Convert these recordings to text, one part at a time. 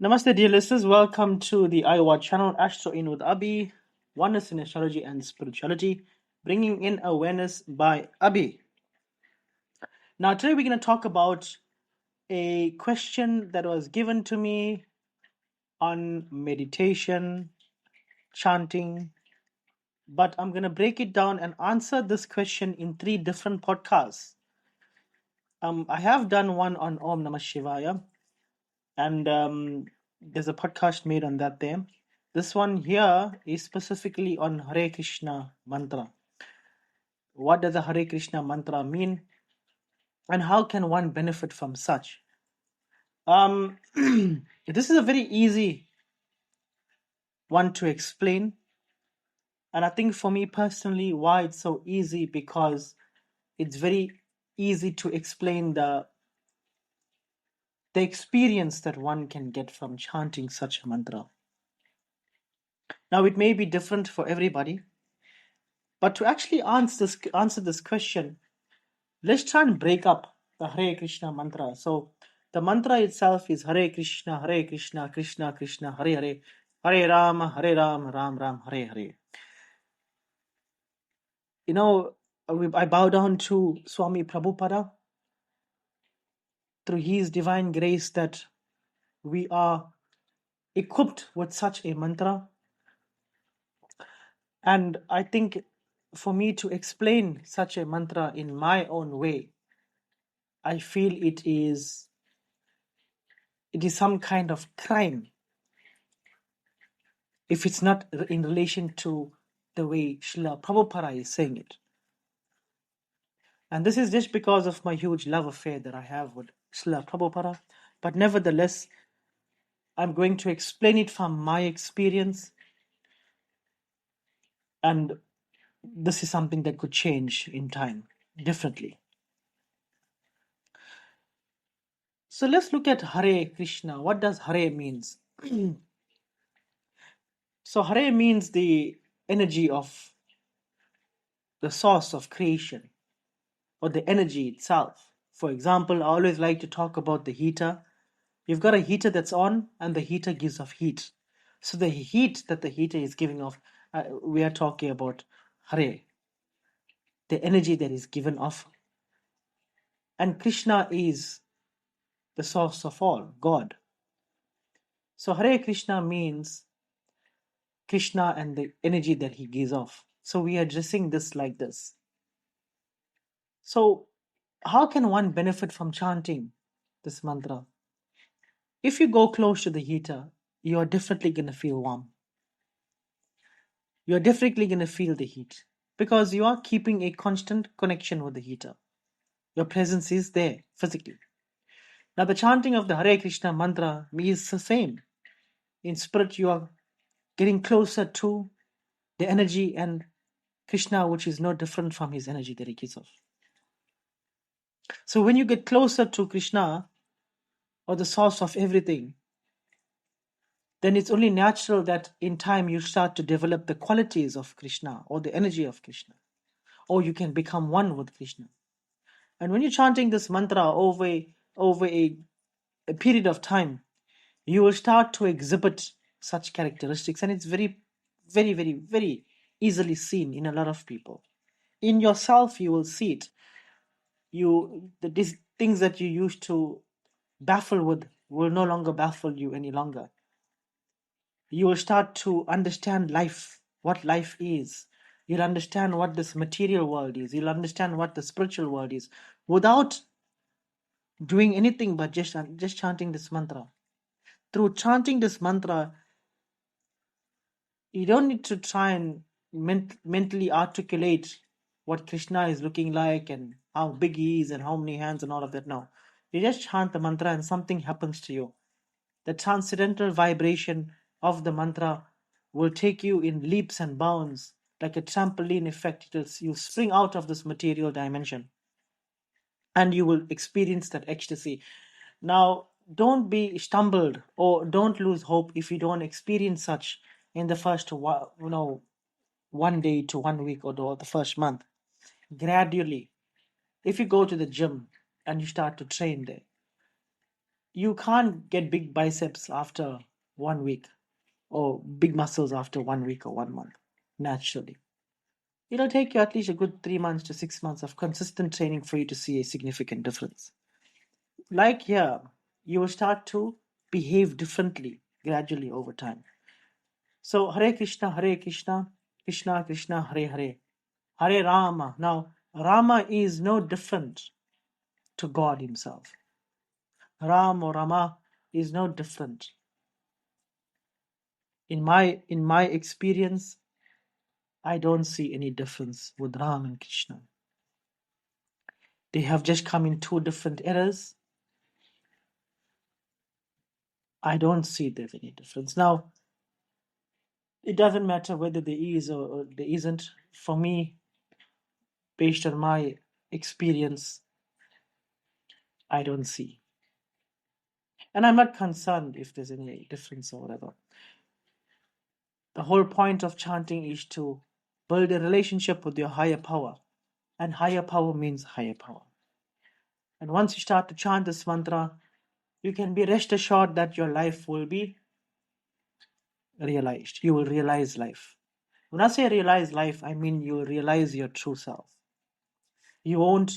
Namaste, dear listeners. Welcome to the iWatch channel, Astro In with Abhi, Oneness in Astrology and Spirituality, bringing in awareness by Abhi. Now, today we're going to talk about a question that was given to me on meditation, chanting, but I'm going to break it down and answer this question in 3 different podcasts. I have done one on Om Namah Shivaya, and there's a podcast made on that there. This one here is specifically on Hare Krishna Mantra. What does the Hare Krishna Mantra mean, and how can one benefit from such? This is a very easy one to explain, and I think for me personally, why it's so easy, because it's very easy to explain the experience that one can get from chanting such a mantra. Now, it may be different for everybody, but to actually answer this question, let's try and break up the Hare Krishna mantra. So the mantra itself is Hare Krishna, Krishna Krishna, Hare Hare, Hare Rama, Ram Ram, Hare Hare. You know, I bow down to Swami Prabhupada through his divine grace that we are equipped with such a mantra. And I think for me to explain such a mantra in my own way, I feel it is some kind of crime if it's not in relation to the way Srila Prabhupada is saying it. And this is just because of my huge love affair that I have with Srila Prabhupada. But nevertheless, I'm going to explain it from my experience. And this is something that could change in time differently. So let's look at Hare Krishna. What does Hare means? So Hare means the energy of the source of creation, or the energy itself. For example, I always like to talk about the heater. You've got a heater that's on, and the heater gives off heat. So the heat that the heater is giving off, we are talking about Hare, the energy that is given off. And Krishna is the source of all, God. So Hare Krishna means Krishna and the energy that he gives off. So we are addressing this like this. So how can one benefit from chanting this mantra? If you go close to the heater, you are definitely going to feel warm. You're definitely going to feel the heat because you are keeping a constant connection with the heater. Your presence is there physically. Now, the chanting of the Hare Krishna mantra is the same. In spirit, you are getting closer to the energy and Krishna, which is no different from his energy that he gives off. So, when you get closer to Krishna, or the source of everything, then it's only natural that in time you start to develop the qualities of Krishna or the energy of Krishna, or you can become one with Krishna. And when you're chanting this mantra over a period of time, you will start to exhibit such characteristics, and it's very, very, very, very easily seen in a lot of people. In yourself, you will see it. These things that you used to baffle with will no longer baffle you any longer. You will start to understand life, what life is. You'll understand what this material world is. You'll understand what the spiritual world is without doing anything but just chanting this mantra. Through chanting this mantra, you don't need to try and mentally articulate what Krishna is looking like and how big he is and how many hands and all of that. No. You just chant the mantra and something happens to you. The transcendental vibration of the mantra will take you in leaps and bounds like a trampoline effect. You spring out of this material dimension and you will experience that ecstasy. Now, don't be stumbled or don't lose hope if you don't experience such in the first 1 day to 1 week or the first month. Gradually, if you go to the gym and you start to train there, You can't get big biceps after 1 week or big muscles after 1 week or 1 month naturally. It'll take you at least a good 3 months to 6 months of consistent training for you to see a significant difference. Like here, you will start to behave differently gradually over time. So Hare Krishna, Krishna Krishna, Hare Hare, Hare Rama. Now, Rama is no different to God Himself. Ram or Rama is no different. In my experience, I don't see any difference with Ram and Krishna. They have just come in two different eras. I don't see there's any difference. Now, it doesn't matter whether there is or there isn't. For me, based on my experience, I don't see. And I'm not concerned if there's any difference or whatever. The whole point of chanting is to build a relationship with your higher power. And higher power means higher power. And once you start to chant this mantra, you can be rest assured that your life will be realized. You will realize life. When I say realize life, I mean you will realize your true self. You won't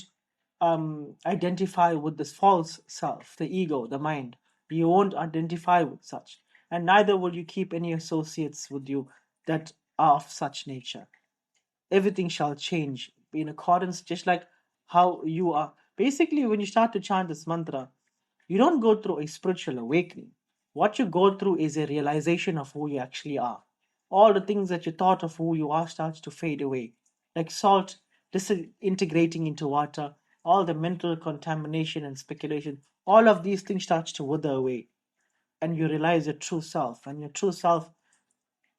identify with this false self, the ego, the mind. You won't identify with such. And neither will you keep any associates with you that are of such nature. Everything shall change in accordance, just like how you are. Basically, when you start to chant this mantra, you don't go through a spiritual awakening. What you go through is a realization of who you actually are. All the things that you thought of who you are starts to fade away. Like salt disintegrating into water, all the mental contamination and speculation, all of these things starts to wither away. And you realize your true self. And your true self,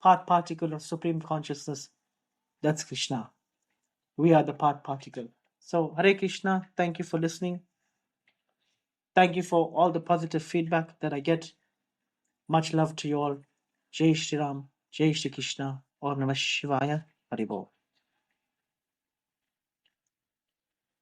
part particle of supreme consciousness, that's Krishna. We are the part particle. So, Hare Krishna, thank you for listening. Thank you for all the positive feedback that I get. Much love to you all. Jai Shri Ram, Jai Shri Krishna, Om Namah Shivaya, Haribol.